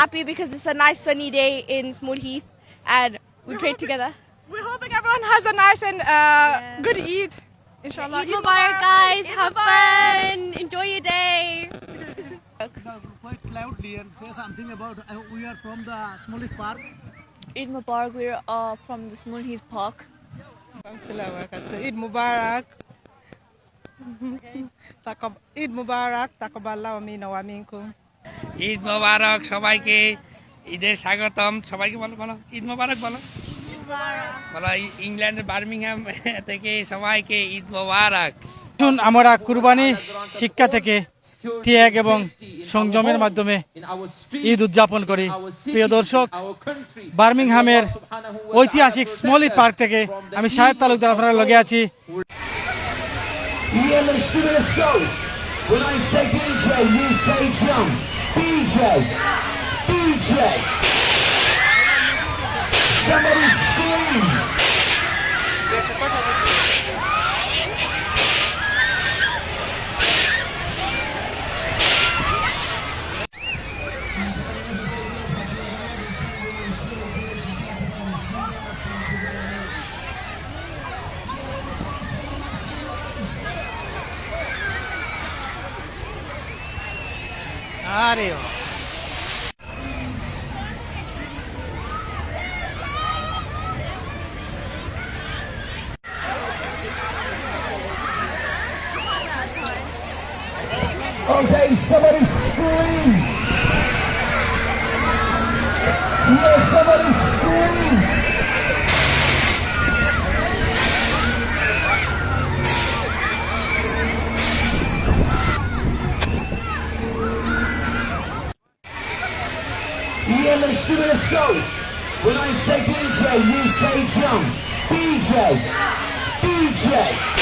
happy because it's a nice sunny day in Sylhet and we prayed together. We're hoping everyone has a nice and good Eid. Inshallah. Eid Mubarak, guys. Have fun. Enjoy your day. Quite loudly and say something about we are from the Sylhet Park. Eid Mubarak. We're from the Sylhet Park. Eid Mubarak. Eid Mubarak. Taqabbalallahu minna wa minkum. Eid মোবারক সবাইকে ঈদের স্বাগতম সবাইকে বলো বলো ঈদ মোবারক বলো বলো ইংল্যান্ডের Birmingham থেকে সবাইকে ঈদ মোবারক আমরা কুরবানি শিক্ষা থেকে ত্যাগ এবং সংযমের মাধ্যমে ঈদ উদযাপন করি প্রিয় দর্শক বার্মিংহামের ঐতিহাসিক স্মলিথ পার্ক থেকে আমি শাহেদ তালুকদার আপনাদের লগে আছি When I say DJ, you say jump. DJ, DJ. Somebody scream. আরে Okay, somebody scream. Yes, somebody scream. Yeah, let's go. When I say DJ, you say jump. DJ, DJ.